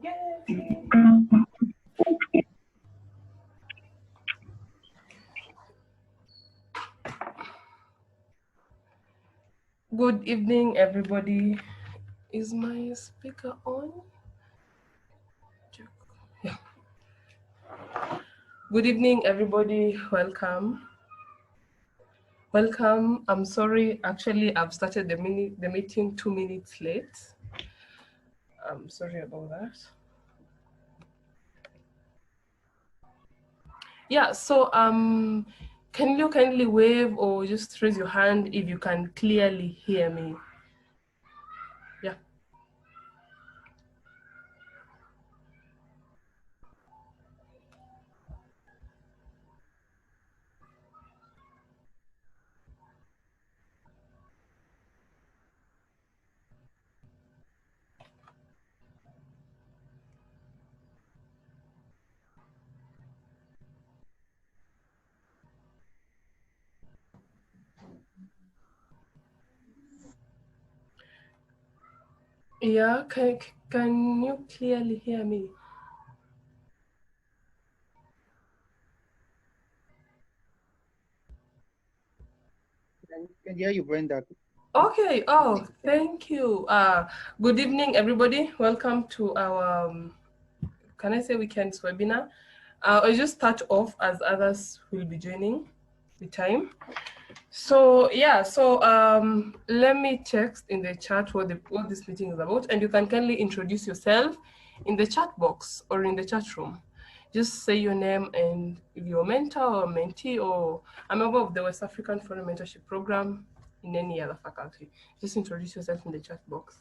Yay. Good evening, everybody. Is my speaker on? Yeah. Good evening, everybody. Welcome. Welcome. I'm sorry. Actually, I've started the meeting 2 minutes late. I'm sorry about that. Yeah. So can you kindly wave or just raise your hand if you can clearly hear me? Yeah. Yeah. Can you clearly hear me? Can hear you, Brenda. Okay. Oh, thank you. Good evening, everybody. Welcome to our, can I say weekend's webinar? I'll just start off as others will be joining the time. So yeah, let me text in the chat what this meeting is about, and you can kindly introduce yourself in the chat box or in the chat room. Just say your name and if you're a mentor or mentee or a member of the West African Foreign Mentorship Program in any other faculty. Just introduce yourself in the chat box.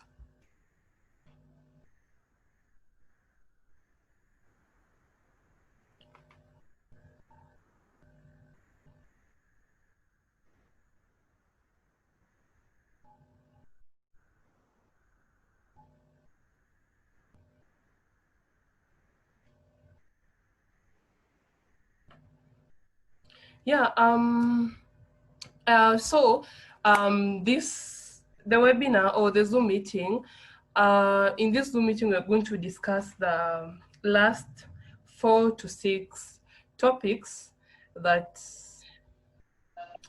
Yeah. The webinar or the Zoom meeting. In this Zoom meeting, we're going to discuss the last 4 to 6 topics that,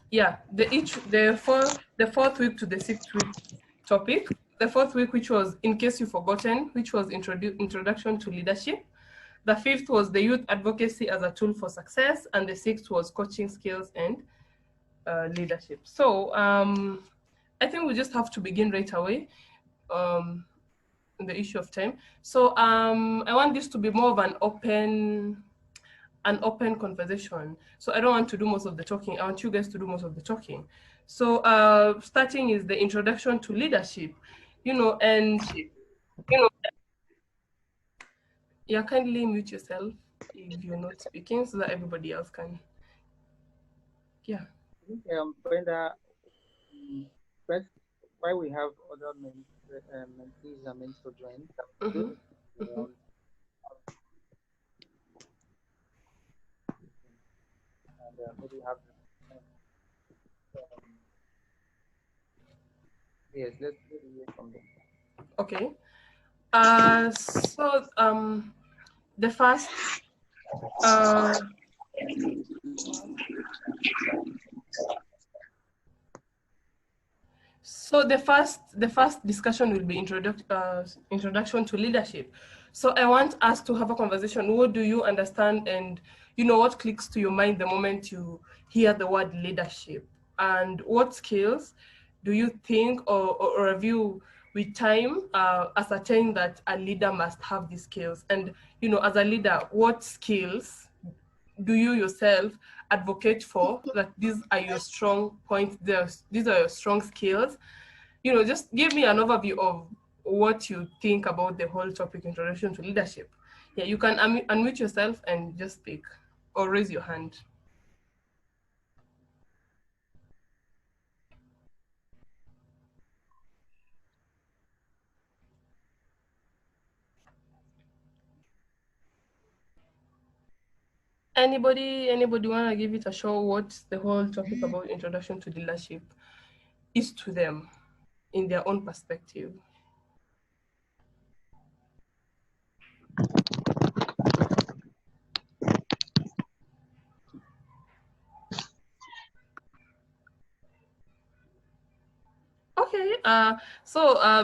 yeah, the fourth week to the 6th week topic. The fourth week, which was, in case you've forgotten, which was introduction to leadership. The fifth was the youth advocacy as a tool for success, and the sixth was coaching skills and leadership. So I think we just have to begin right away. In the issue of time. So I want this to be more of an open conversation. So I don't want to do most of the talking. I want you guys to do most of the talking. So starting is the introduction to leadership, and yeah, kindly mute yourself if you're not speaking so that everybody else can. Yeah. Brenda, first, why we have other mentees and meant to join, Mm-hmm. around, and maybe have yes, let's hear from them. Okay. So the first So the first discussion will be introduction to leadership. So I want us to have a conversation. What do you understand, and what clicks to your mind the moment you hear the word leadership, and what skills do you think or have you with time ascertain that a leader must have these skills? And as a leader, what skills do you yourself advocate for, that these are your strong points, these are your strong skills? Just give me an overview of what you think about the whole topic, introduction to leadership. Yeah, you can unmute yourself and just speak or raise your hand. Anybody want to give it a show what the whole topic about introduction to leadership is to them in their own perspective?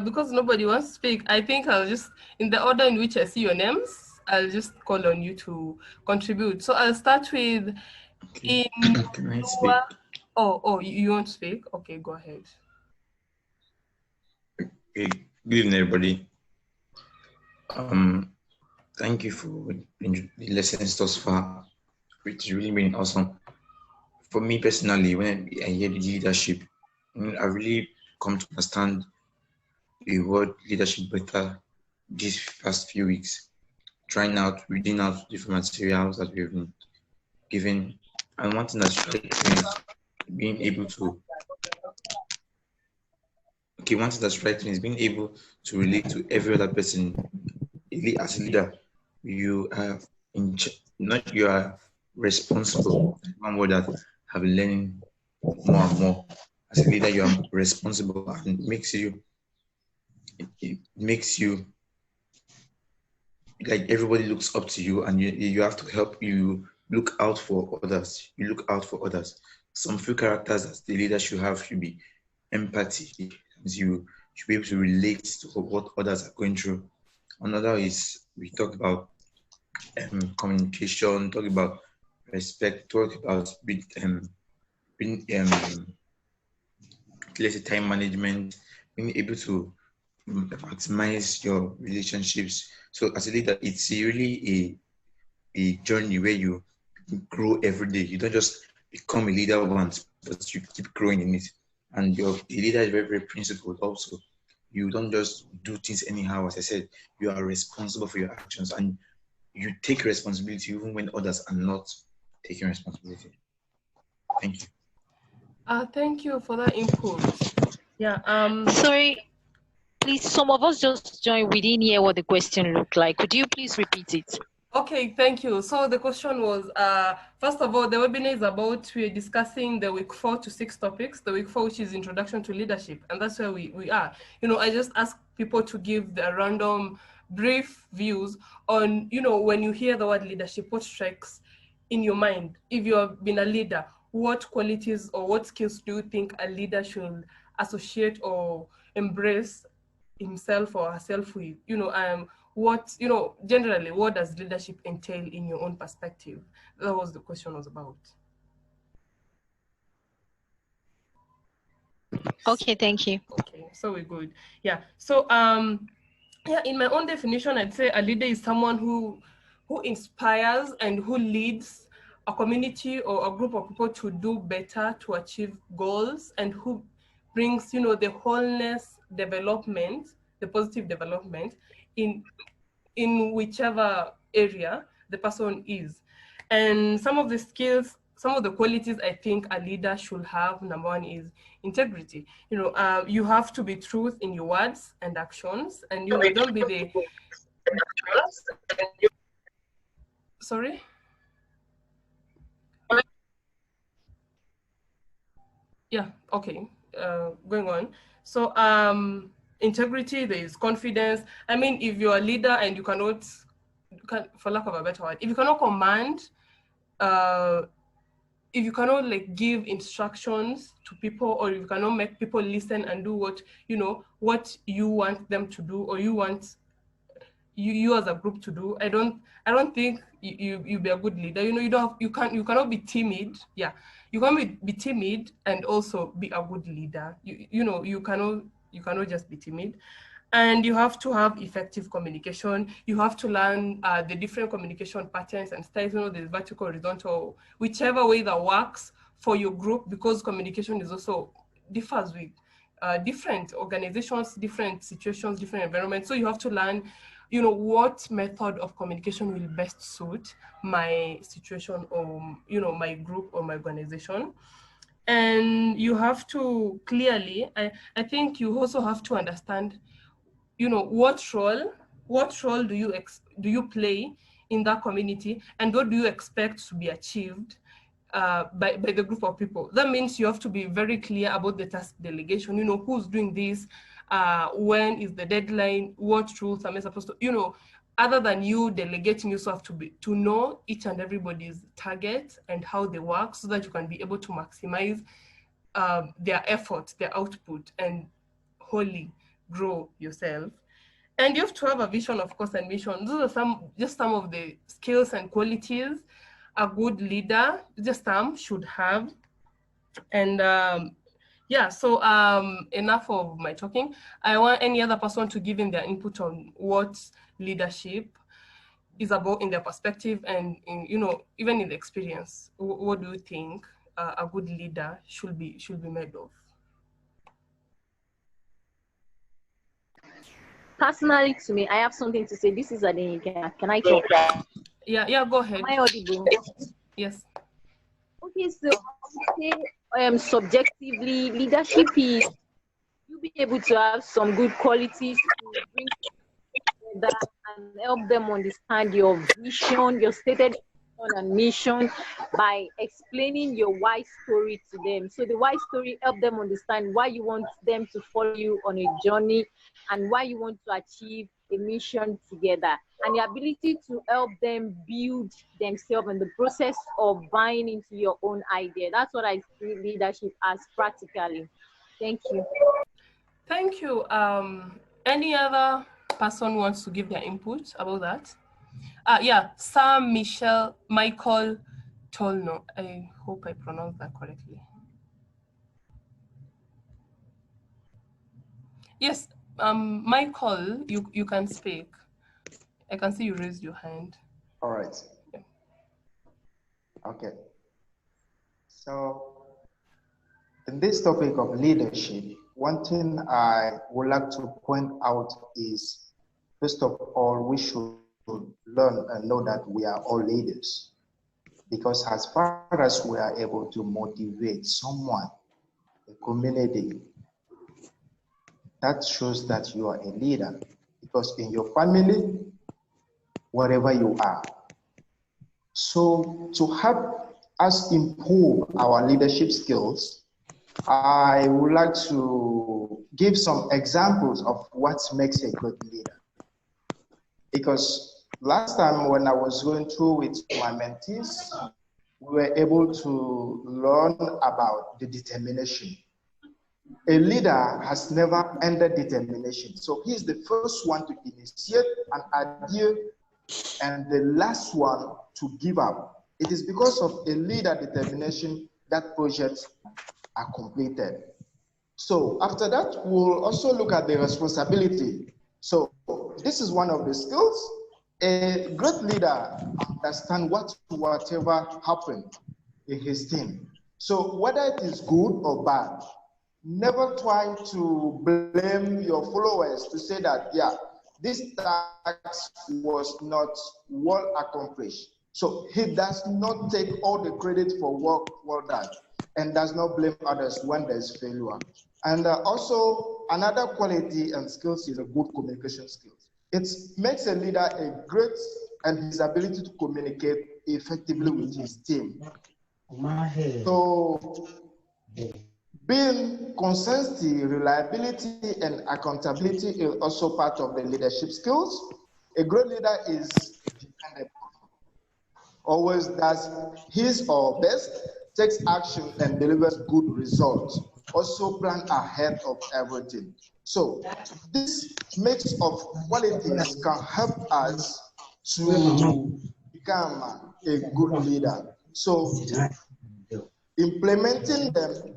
Because nobody wants to speak, I think I'll just, in the order in which I see your names, I'll just call on you to contribute. So I'll start with Okay. Can I speak? You want to speak? Okay, go ahead. Okay. Good evening, everybody. Thank you for the lessons thus far, which has really been awesome. For me personally, when I hear the leadership, I really come to understand the word leadership better these past few weeks, trying out, reading out different materials that we've been given. And one thing that strikes me is being able to, one thing that strikes me is being able to relate to every other person. As a leader, you are not you are responsible. One word that have been learning more and more. As a leader, you are responsible, and it makes you like everybody looks up to you, and you have to help. You look out for others. You look out for others. Some few characters as the leader should have should be empathy. You should be able to relate to what others are going through. Another is we talk about communication, talk about respect, talk about being let's say time management, being able to maximize your relationships. So as a leader, it's really a journey where you grow every day. You don't just become a leader once, but you keep growing in it. And the leader is very, very principled also. You don't just do things anyhow. As I said, you are responsible for your actions, and you take responsibility even when others are not taking responsibility. Thank you. Thank you for that input. Yeah. Sorry, please, some of us just joined. We didn't hear what the question looked like. Could you please repeat it? Okay, thank you. So the question was, first of all, the webinar is about, we're discussing the week 4 to 6 topics, the week 4, which is introduction to leadership. And that's where we are. I just ask people to give the random brief views on, when you hear the word leadership, what strikes in your mind? If you have been a leader, what qualities or what skills do you think a leader should associate or embrace himself or herself with? Generally, what does leadership entail in your own perspective? That was the question was about. Okay, thank you. Okay, so we're good. Yeah. So in my own definition, I'd say a leader is someone who inspires and who leads a community or a group of people to do better, to achieve goals, and who brings, the wholeness development, the positive development in whichever area the person is. And some of the skills, some of the qualities I think a leader should have, number one is integrity. You have to be truth in your words and actions, and don't be the sorry. Yeah. Okay. Going on. So integrity. There is confidence. I mean, if you're a leader and you cannot, for lack of a better word, if you cannot command, if you cannot give instructions to people, or if you cannot make people listen and do what you want them to do, or you want you as a group to do, I don't think you be a good leader. You cannot be timid. Yeah, you can't be timid and also be a good leader. You cannot just be timid. And you have to have effective communication. You have to learn the different communication patterns and styles. There's vertical, horizontal, whichever way that works for your group, because communication is also differs with different organizations, different situations, different environments. So you have to learn, what method of communication will best suit my situation, or, my group or my organization. And you have to clearly, I think you also have to understand, what role do you play in that community, and what do you expect to be achieved by the group of people. That means you have to be very clear about the task delegation, who's doing this, when is the deadline, what rules am I supposed to, other than you delegating, you also have to know each and everybody's target and how they work, so that you can be able to maximize their effort, their output, and wholly grow yourself. And you have to have a vision, of course, and mission. Those are just some of the skills and qualities a good leader, just some, should have. And yeah, so enough of my talking. I want any other person to give in their input on what leadership is about in their perspective and in, even in the experience. What do you think a good leader should be made of? Personally, to me, I have something to say. This is Adenika. Can I talk? Yeah, go ahead. Am I audible? Yes. Okay, so subjectively, leadership is you be able to have some good qualities to bring together and help them understand your vision, your stated vision and mission by explaining your why story to them. So the why story help them understand why you want them to follow you on a journey and why you want to achieve a mission together, and the ability to help them build themselves in the process of buying into your own idea. That's what I see leadership as practically. Thank you. Thank you. Any other person wants to give their input about that? Yeah, Michael Tolno. I hope I pronounced that correctly. Yes, Michael, you can speak. I can see you raised your hand. All right. Yeah. Okay. So, in this topic of leadership, one thing I would like to point out is, first of all, we should learn and know that we are all leaders. Because as far as we are able to motivate someone, a community, that shows that you are a leader. Because in your family, wherever you are. So to help us improve our leadership skills, I would like to give some examples of what makes a good leader. Because last time when I was going through with my mentees, we were able to learn about the determination. A leader has never ended determination. So he's the first one to initiate an idea and the last one to give up. It is because of a leader determination that projects are completed. So after that, we'll also look at the responsibility. So this is one of the skills. A great leader understands whatever happened in his team. So whether it is good or bad, never try to blame your followers to say that, yeah, this task was not well accomplished. So he does not take all the credit for work well done and does not blame others when there's failure. And also another quality and skills is a good communication skills. It makes a leader a great and his ability to communicate effectively with his team. So being consistency, reliability, and accountability is also part of the leadership skills. A great leader is dependable, always does his or best, takes action, and delivers good results. Also plan ahead of everything. So this mix of qualities can help us to become a good leader. So implementing them,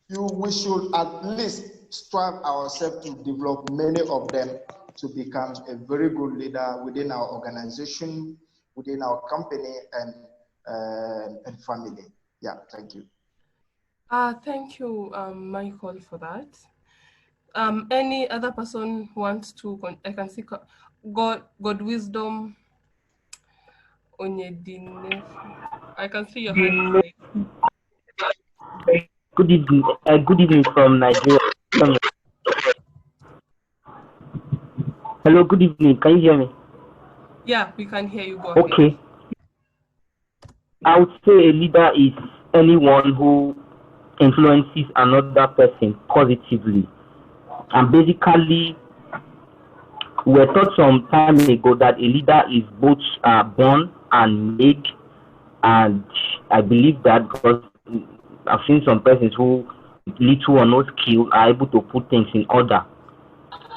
we should at least strive ourselves to develop many of them to become a very good leader within our organization, within our company, and family. Yeah, thank you. Thank you, Michael, for that. Any other person wants to? I can see God wisdom. Onyedine. I can see your hand. Good evening. Good evening from Nigeria. Hello, good evening. Can you hear me? Yeah, we can hear you. Go okay. ahead. I would say a leader is anyone who influences another person positively. And basically, we were taught some time ago that a leader is both born and made. And I believe that because I've seen some persons who little or no skill are able to put things in order.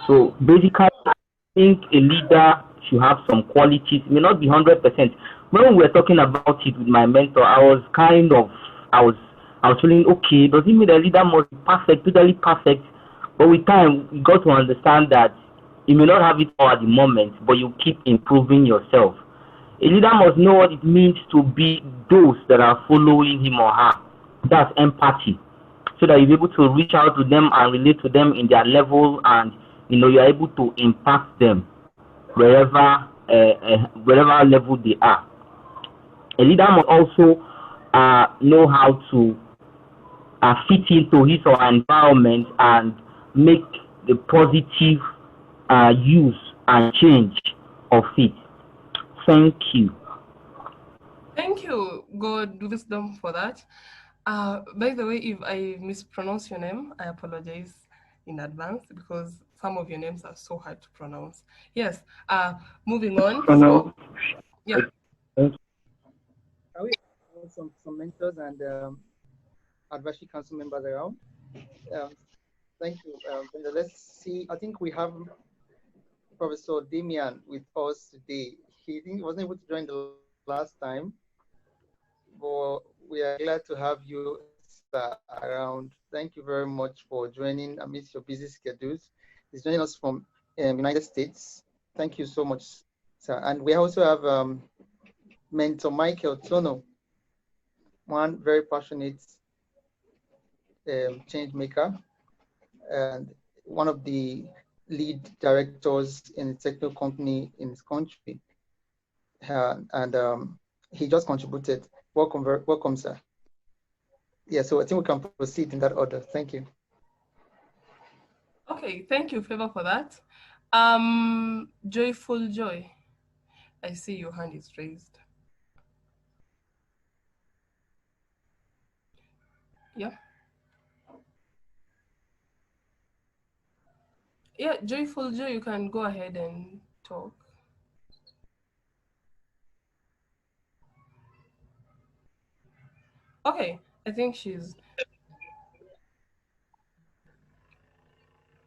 So basically, I think a leader should have some qualities. It may not be 100%. When we were talking about it with my mentor, I was feeling okay. Does it mean a leader must be perfect, totally perfect? But with time, you got to understand that you may not have it all at the moment, but you keep improving yourself. A leader must know what it means to be those that are following him or her. That's empathy, so that you're able to reach out to them and relate to them in their level, and you're able to impact them wherever level they are. A leader must also know how to fit into his or her environment and make the positive use and change of it. Thank you. Thank you, God wisdom, for that. By the way, if I mispronounce your name, I apologize in advance because some of your names are so hard to pronounce. Yes. Moving on. So, yeah. Are we some mentors and advisory council members around? Thank you. Brenda. Let's see. I think we have Professor Damian with us today. He wasn't able to join the last time, but we are glad to have you, sir, around. Thank you very much for joining amidst your busy schedules. He's joining us from United States. Thank you so much, sir. And we also have Mentor Michael Tono, one very passionate change maker and one of the lead directors in a technical company in his country. He just contributed. Welcome, sir. Yeah, so I think we can proceed in that order. Thank you. Okay, thank you, Favor, for that. Joyful Joy, I see your hand is raised. Yeah. Yeah, Joyful Joy, you can go ahead and talk. Okay, I think she's...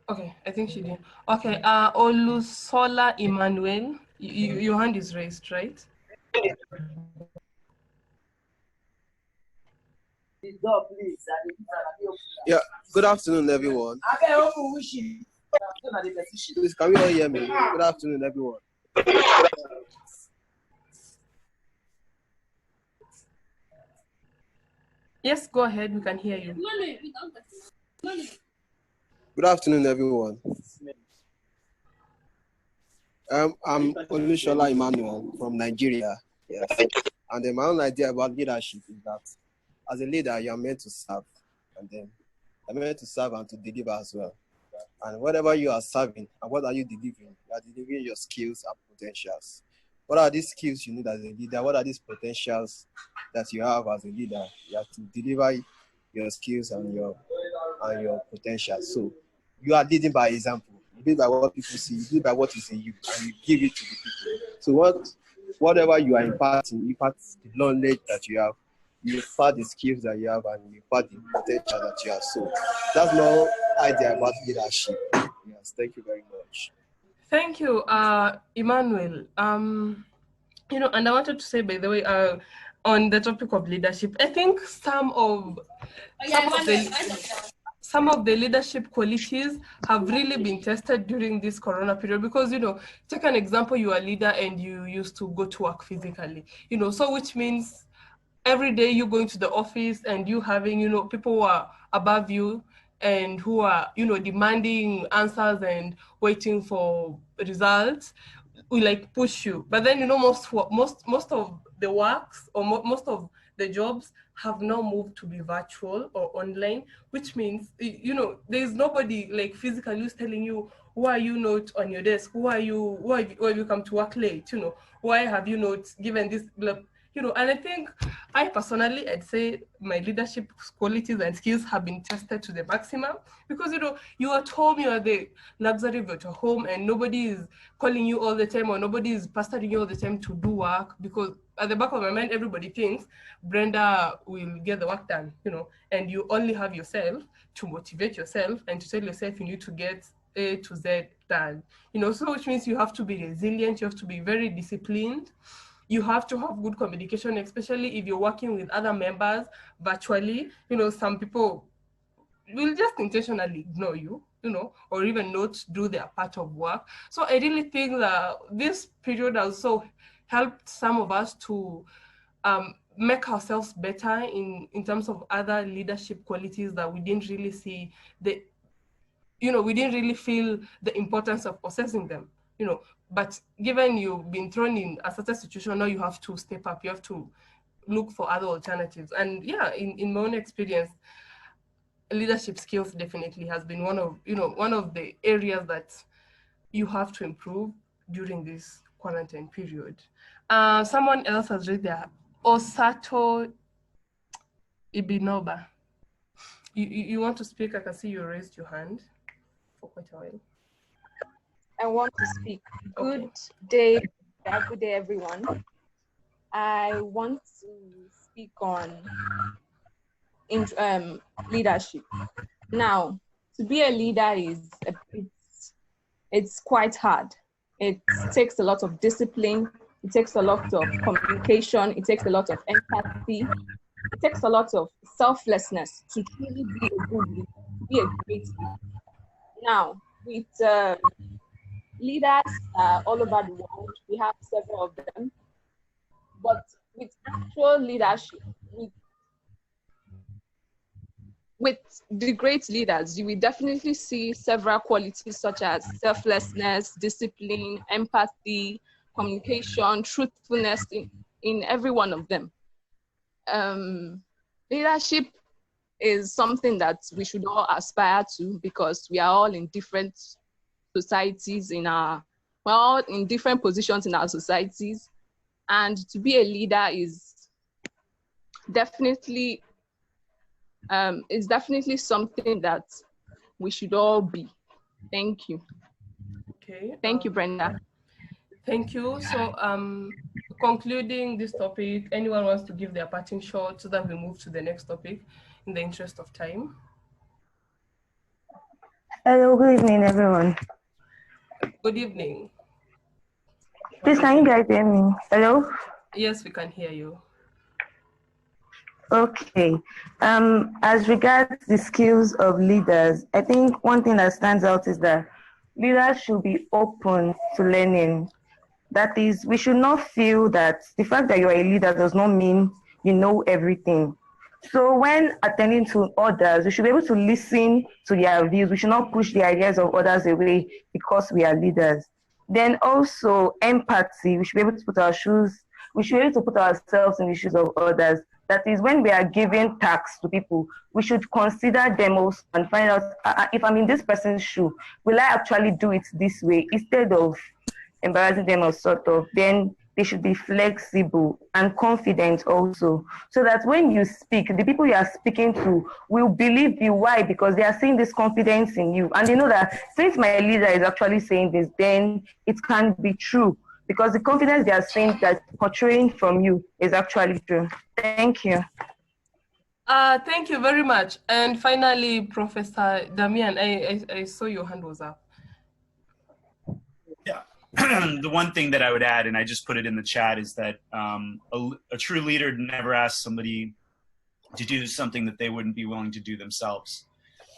Okay, I think she did. Okay, Olusola Emmanuel, your hand is raised, right? Yeah, good afternoon, everyone. Please, can you all hear me? Good afternoon, everyone. Yes, go ahead, we can hear you. Good afternoon, everyone. I'm Olusola Emmanuel from Nigeria. Yes. And my own idea about leadership is that as a leader, you are meant to serve, and then you're meant to serve and to deliver as well. And whatever you are serving and what are you delivering? You are delivering your skills and potentials. What are these skills you need as a leader? What are these potentials that you have as a leader? You have to deliver your skills and your potentials. So you are leading by example. You lead by what people see. You lead by what is in you, and you give it to the people. So whatever you are imparting, you impart the knowledge that you have, you impart the skills that you have, and you impart the potential that you have. So that's my idea about leadership. Yes, thank you very much. Thank you, Emmanuel. And I wanted to say, by the way, on the topic of leadership, I think some of the leadership qualities have really been tested during this corona period because, take an example, you are a leader and you used to go to work physically, so which means every day you going to the office and you having, people who are above you and who are, demanding answers and waiting for results will like push you. But then, most of the works or most of the jobs have now moved to be virtual or online, which means, there's nobody like physically who's telling you, why are you not on your desk? Why have you come to work late? Why have you not given this? And I think I personally, I'd say my leadership qualities and skills have been tested to the maximum because, you're at home, you're the luxury of your home and nobody is calling you all the time or nobody is pestering you all the time to do work because at the back of my mind, everybody thinks Brenda will get the work done, and you only have yourself to motivate yourself and to tell yourself you need to get A to Z done, so which means you have to be resilient, you have to be very disciplined. You have to have good communication, especially if you're working with other members virtually. Some people will just intentionally ignore you, or even not do their part of work. So I really think that this period also helped some of us to make ourselves better in terms of other leadership qualities that we didn't really see we didn't really feel the importance of possessing them, but given you've been thrown in a certain situation, now you have to step up, you have to look for other alternatives. And yeah, in my own experience, leadership skills definitely has been one of the areas that you have to improve during this quarantine period. Someone else has raised their Osato Ibinoba. You want to speak? I can see you raised your hand for quite a while. I want to speak. Okay. Good day, everyone. I want to speak on leadership. Now, to be a leader it's quite hard. It takes a lot of discipline. It takes a lot of communication. It takes a lot of empathy. It takes a lot of selflessness to truly be a good leader, to be a great leader. Now, with leaders all over the world, we have several of them. But with actual leadership, with the great leaders, you will definitely see several qualities such as selflessness, discipline, empathy, communication, truthfulness in every one of them. Leadership is something that we should all aspire to because we are all in different societies we're all in different positions in our societies. And to be a leader is definitely something that we should all be. Thank you. Okay. Thank you, Brenda. Thank you. So concluding this topic, anyone wants to give their parting shot so that we move to the next topic in the interest of time? Hello, good evening, everyone. Good evening. Please, can you guys hear me? Hello? Yes, we can hear you. Okay. As regards the skills of leaders, I think one thing that stands out is that leaders should be open to learning. That is, we should not feel that the fact that you are a leader does not mean you know everything. So when attending to others, we should be able to listen to their views. We should not push the ideas of others away because we are leaders. Then also empathy, we should be able to put ourselves in the shoes of others. That is, when we are giving tasks to people, we should consider them also and find out if I'm in this person's shoe, will I actually do it this way instead of embarrassing them or sort of. Then they should be flexible and confident also, so that when you speak, the people you are speaking to will believe you. Why? Because they are seeing this confidence in you, and they know that since my leader is actually saying this, then it can be true, because the confidence they are saying that portraying from you is actually true. Thank you. Thank you very much. And finally, Professor Damian, I saw your hand was up. Yeah. The one thing that I would add, and I just put it in the chat, is that a true leader never asks somebody to do something that they wouldn't be willing to do themselves.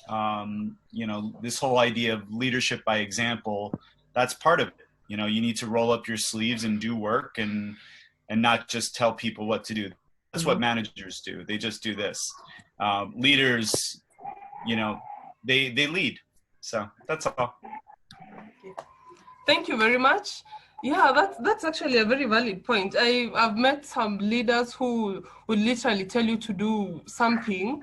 This whole idea of leadership by example, that's part of it. You need to roll up your sleeves and do work and not just tell people what to do. That's what managers do. They just do this. Leaders, they lead. So that's all. Thank you very much. Yeah, that's actually a very valid point. I've met some leaders who would literally tell you to do something,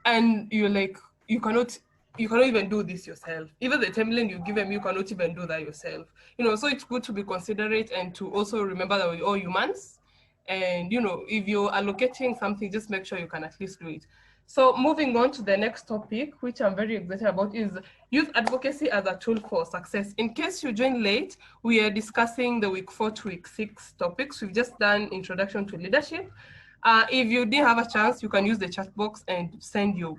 and you're like, you cannot even do this yourself. Even the timeline you give them, you cannot even do that yourself. So it's good to be considerate and to also remember that we're all humans, And if you're allocating something, just make sure you can at least do it. So moving on to the next topic, which I'm very excited about, is youth advocacy as a tool for success. In case you joined late, we are discussing the week 4 to week 6 topics. We've just done introduction to leadership. If you didn't have a chance, you can use the chat box and send your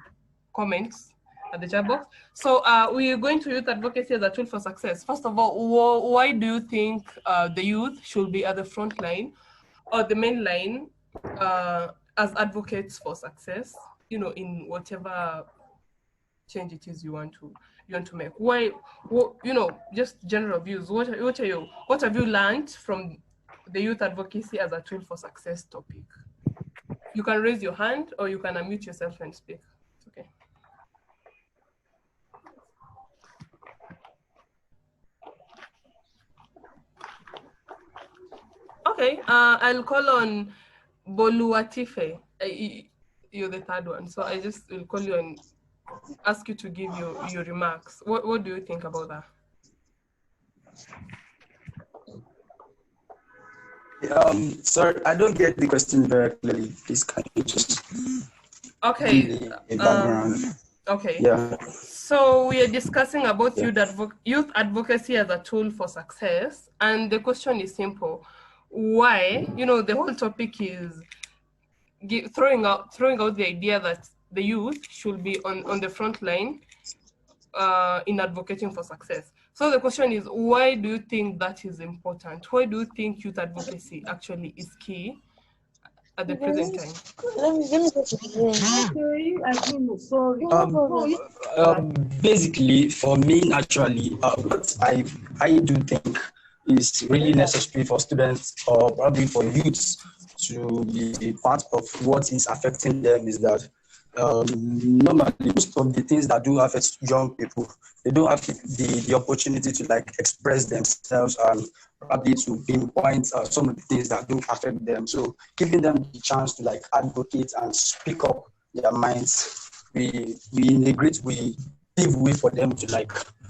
comments at the chat box. So we are going to youth advocacy as a tool for success. First of all, why do you think the youth should be at the front line or the main line as advocates for success, in whatever change it is you want to make? Why, just general views. What have you learned from the youth advocacy as a tool for success topic? You can raise your hand or you can unmute yourself and speak. It's okay. Okay, I'll call on Boluwatife. You're the third one, so I just will call you and ask you to give your remarks. What do you think about that? Sorry, I don't get the question very clearly. Please, can you just give a background? Okay. Yeah. So we are discussing about youth advocacy as a tool for success, and the question is simple: why? The whole topic is throwing out the idea that the youth should be on the front line in advocating for success. So the question is, why do you think that is important? Why do you think youth advocacy actually is key at the present time? Basically, for me, naturally, what I do think is really necessary for students or probably for youths to be part of what is affecting them is that normally most of the things that do affect young people, they don't have the opportunity to express themselves and probably to pinpoint some of the things that do affect them. So giving them the chance to advocate and speak up their minds, we in a great way pave way for them to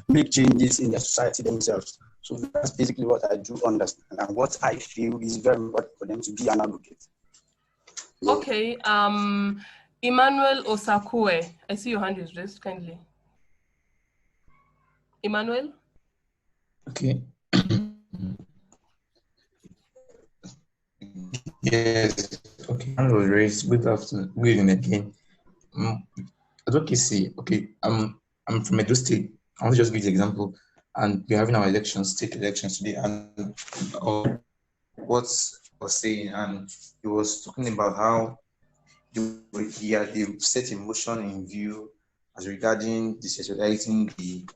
make changes in their society themselves. So that's basically what I do understand and what I feel is very important for them to be an advocate. Okay, Emmanuel Osakue, I see your hand is raised, kindly. Emmanuel? Okay. Yes, okay. Hand was raised. Good afternoon. Good evening again. Advocacy. Okay, I'm from Edo State. I want to just give you an example. And we're having our elections, state elections today, and what I was saying, and he was talking about how they set a motion in view as regarding decentralizing the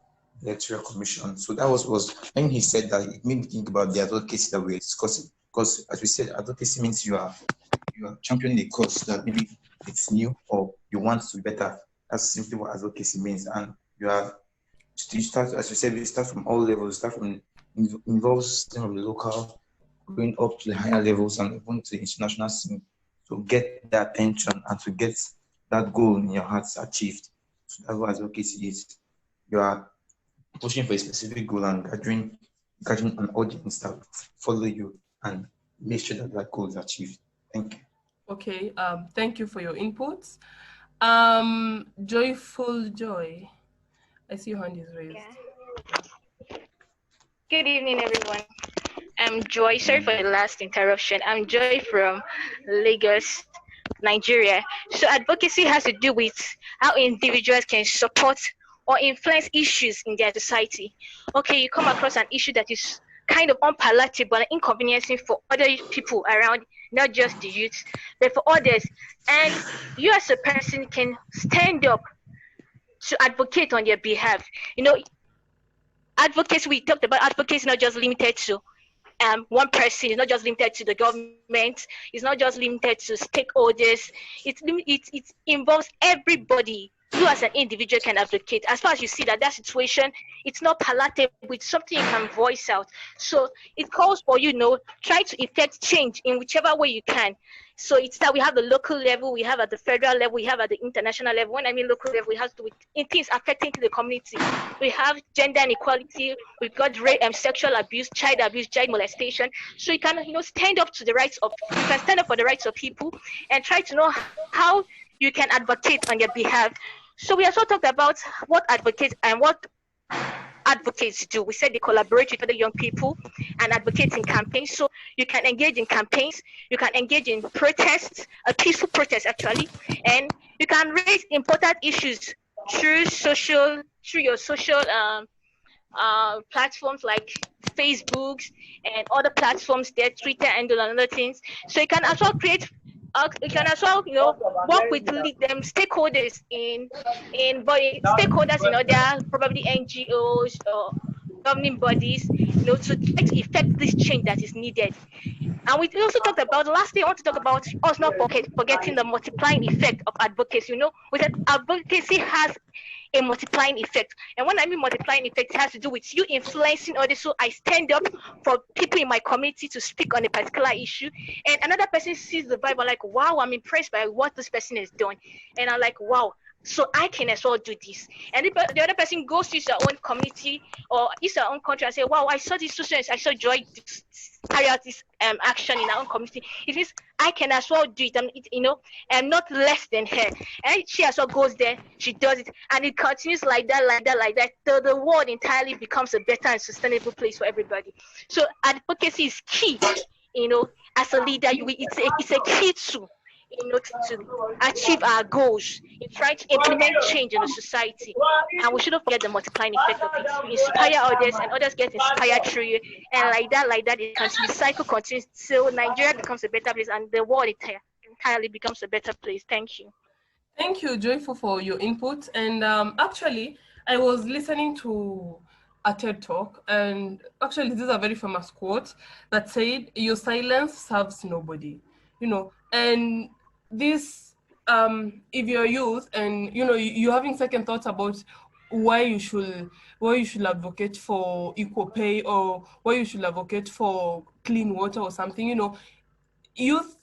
electoral commission. So that was when he said that, it made me think about the advocacy that we're discussing. Because as we said, advocacy means you are championing a cause that maybe it's new or you want to better. That's simply what advocacy means. And you start, as you said, we start from all levels. Start from involves from the local, going up to the higher levels and even to the international scene. To get their attention and to get that goal in your hearts achieved. So that's what advocacy is. You are pushing for a specific goal and gathering an audience that will follow you and make sure that goal is achieved. Thank you. Okay, thank you for your inputs. Joyful Joy, I see your hand is raised. Yeah. Good evening, everyone. I'm Joy. Sorry for the last interruption. I'm Joy from Lagos, Nigeria. So advocacy has to do with how individuals can support or influence issues in their society. Okay, you come across an issue that is kind of unpalatable and inconveniencing for other people around, not just the youth, but for others. And you as a person can stand up to advocate on their behalf. Advocacy, we talked about advocacy not just limited to one person, it's not just limited to the government, it's not just limited to stakeholders, it involves everybody you as an individual can advocate as far as you see that that situation it's not palatable with something you can voice out. So it calls for try to effect change in whichever way you can. So it's that we have the local level, we have at the federal level, we have at the international level. When I mean local level, we have to do with in things affecting the community. We have gender inequality, we've got rape and sexual abuse, child molestation. So you can stand up to the rights of you can stand up for the rights of people and try to know how you can advocate on their behalf. So we also talked about what advocates and what advocates do. We said they collaborate with other young people and advocate in campaigns. So you can engage in campaigns, you can engage in protests, a peaceful protest actually, and you can raise important issues through your social platforms like Facebook and other platforms there, Twitter and other things. So you can also work with them stakeholders in stakeholders in other probably NGOs or governing bodies, to try to effect this change that is needed. And we also talked about, lastly, I want to talk about us not forgetting the multiplying effect of advocacy. We said advocacy has a multiplying effect. And when I mean multiplying effect, it has to do with you influencing others. So I stand up for people in my community to speak on a particular issue. And another person sees the vibe, like, wow, I'm impressed by what this person is doing. And I'm like, wow, so I can as well do this. And if the other person goes to his own community or his own country and say, wow, I saw this students, I saw Joy carry out this action in our own community. It means I can as well do it. I'm not less than her. And she as well goes there, she does it, and it continues like that, till the world entirely becomes a better and sustainable place for everybody. So advocacy is key. As a leader, it's a key to achieve our goals, in trying to implement change in the society. And we shouldn't forget the multiplying effect of it. You inspire others and others get inspired through you. And like that, it continues, the cycle continues till Nigeria becomes a better place and the world entirely becomes a better place. Thank you. Thank you, Joyful, for your input. And actually, I was listening to a TED Talk, and actually this is a very famous quote that said, "Your silence serves nobody." And this, if you're youth and you're having second thoughts about why you should advocate for equal pay, or why you should advocate for clean water or something, youth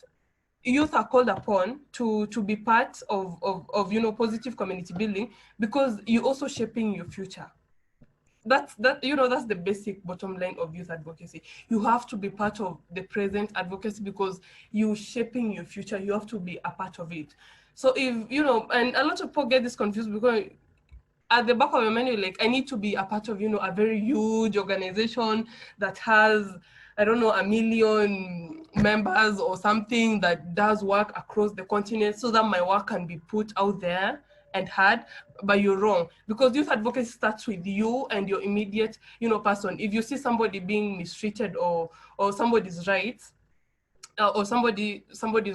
are called upon to be part of positive community building, because you're also shaping your future. That's the basic bottom line of youth advocacy. You have to be part of the present advocacy because you're shaping your future. You have to be a part of it. So if and a lot of people get this confused, because at the back of your mind, you're like, I need to be a part of a very huge organization that has, I don't know, 1 million members or something, that does work across the continent, so that my work can be put out there and heard. But you're wrong, because youth advocacy starts with you and your immediate person. If you see somebody being mistreated or somebody's rights, or somebody's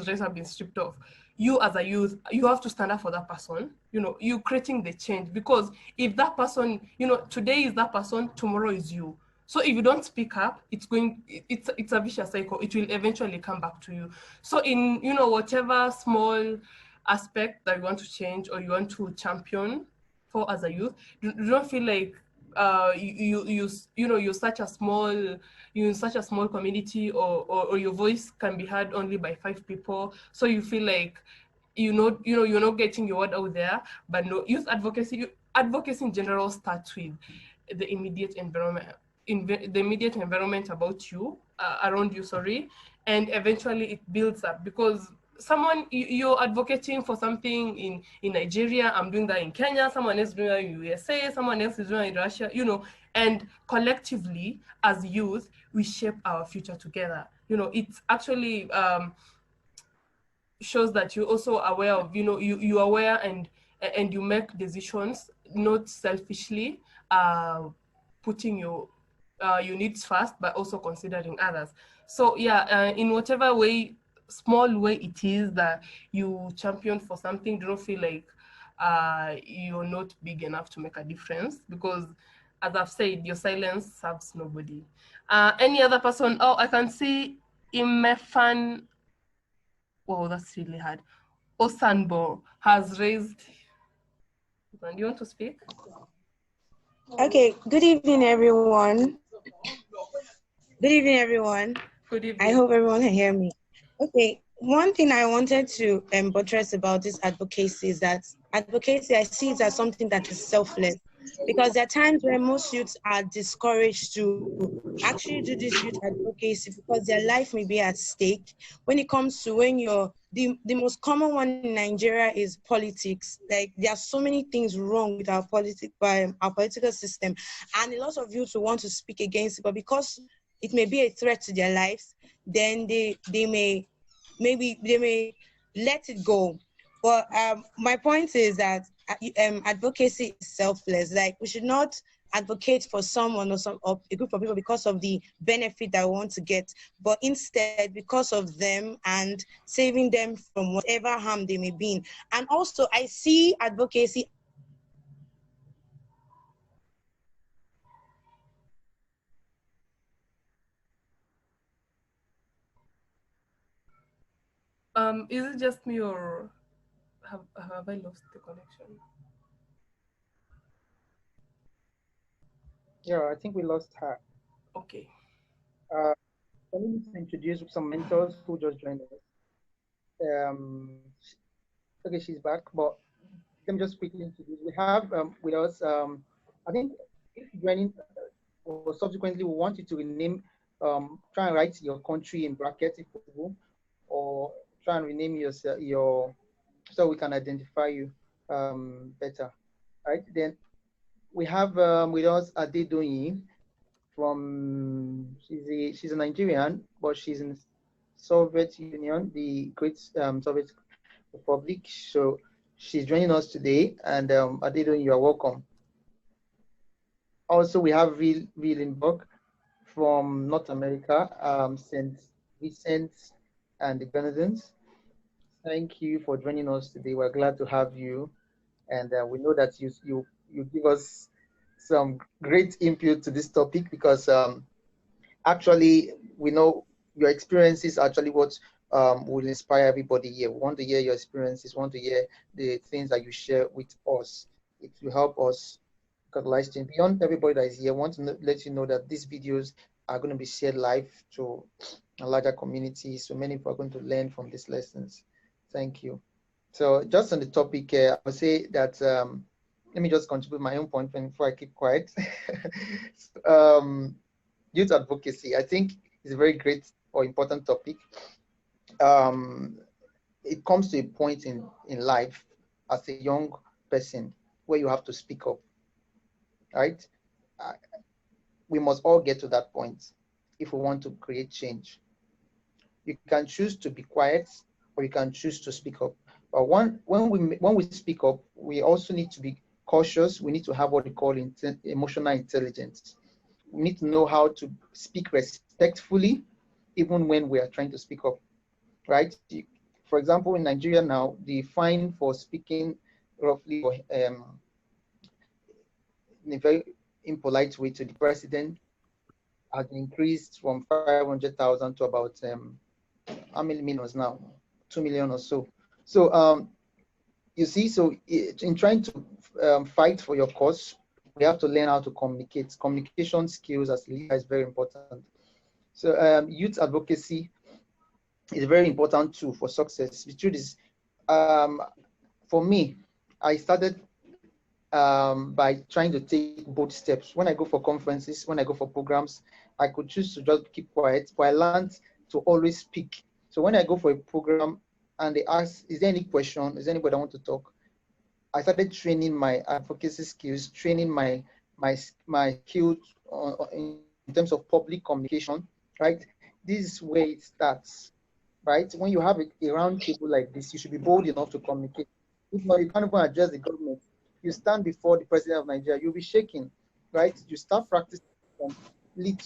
rights have been stripped off, you as a youth, you have to stand up for that person. You're creating the change, because if that person, today is that person, tomorrow is you. So if you don't speak up, it's a vicious cycle. It will eventually come back to you. So in whatever small aspect that you want to change or you want to champion for as a youth, you don't feel like you're such a small community, or your voice can be heard only by 5 people. So you feel like you're not getting your word out there. But no, youth advocacy in general starts with the immediate environment. The immediate environment about you, around you, and eventually it builds up, because you're advocating for something in Nigeria, I'm doing that in Kenya, someone else is doing that in USA, someone else is doing it in Russia, and collectively as youth, we shape our future together. It's actually shows that you're also aware of, you're aware and you make decisions not selfishly, putting your needs first, but also considering others. So yeah, in whatever way, small way it is that you champion for something, don't feel like you're not big enough to make a difference, because as I've said, your silence serves nobody. Any other person? Oh, I can see Imefan. Wow, that's really hard. Osanbo has raised Do you want to speak? Okay, good evening, everyone. Good evening, everyone. Good evening. I hope everyone can hear me. Okay, one thing I wanted to buttress about this advocacy is that advocacy, I see it as something that is selfless, because there are times where most youths are discouraged to actually do this youth advocacy because their life may be at stake. When it comes to when you're, the most common one in Nigeria is politics. Like, there are so many things wrong with our political system, and a lot of youths will want to speak against it, but because it may be a threat to their lives, then they may let it go. But my point is that advocacy is selfless. Like, we should not advocate for someone or a group of people because of the benefit that we want to get, but instead because of them and saving them from whatever harm they may be in. And also, I see advocacy. Is it just me, or have I lost the connection? Yeah, I think we lost her. Okay. Let me introduce some mentors who just joined us. Okay, she's back, but let me just quickly introduce. We have with us, I think if you're joining, or subsequently, we want you to rename, try and write your country in brackets if possible, or try and rename your so we can identify you better. Right, then we have with us Adedoyin from, she's a Nigerian, but she's in Soviet Union, the great Soviet Republic. So she's joining us today, and Adedoyin, you are welcome. Also, we have Willenberg from North America, St. Vincent and the Grenadines. Thank you for joining us today. We're glad to have you, and we know that you give us some great input to this topic, because actually we know your experiences are actually what will inspire everybody here. We want to hear your experiences, want to hear the things that you share with us. It will help us capitalize change. Beyond everybody that is here, I want to let you know that these videos are going to be shared live to a larger community, so many people are going to learn from these lessons. Thank you. So just on the topic, I would say that let me just contribute my own point before I keep quiet. Youth advocacy, I think, is a very great or important topic. It comes to a point in life as a young person where you have to speak up, right? We must all get to that point if we want to create change. You can choose to be quiet, or you can choose to speak up. But when we speak up, we also need to be cautious. We need to have what we call emotional intelligence. We need to know how to speak respectfully, even when we are trying to speak up, right? For example, in Nigeria now, the fine for speaking roughly in a very impolite way to the president has increased from 500,000 to about how many millions now? 2 million or so. So you see, so in trying to fight for your cause, we have to learn how to communicate. Communication skills as a leader is very important. So youth advocacy is a very important tool for success. The truth is, for me, I started by trying to take bold steps. When I go for conferences, when I go for programs, I could choose to just keep quiet, but I learned to always speak. So when I go for a program and they ask, is there any question? Is there anybody that want to talk? I started training my advocacy skills, training my skills in terms of public communication, right? This is where it starts, right? When you have a round table like this, you should be bold enough to communicate. If not, you can't even address the government. You stand before the president of Nigeria, you'll be shaking, right? You start practicing from lead.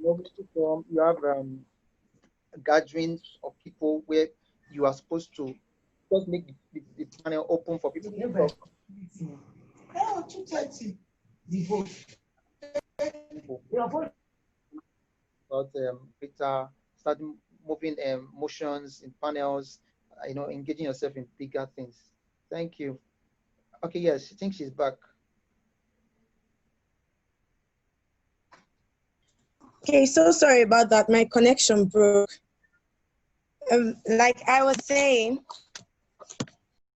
You have gatherings of people where you are supposed to just make the panel open for people to talk. About Peter, starting moving motions in panels, engaging yourself in bigger things. Thank you. Okay, yes, I think she's back. Okay, so sorry about that. My connection broke. Like I was saying,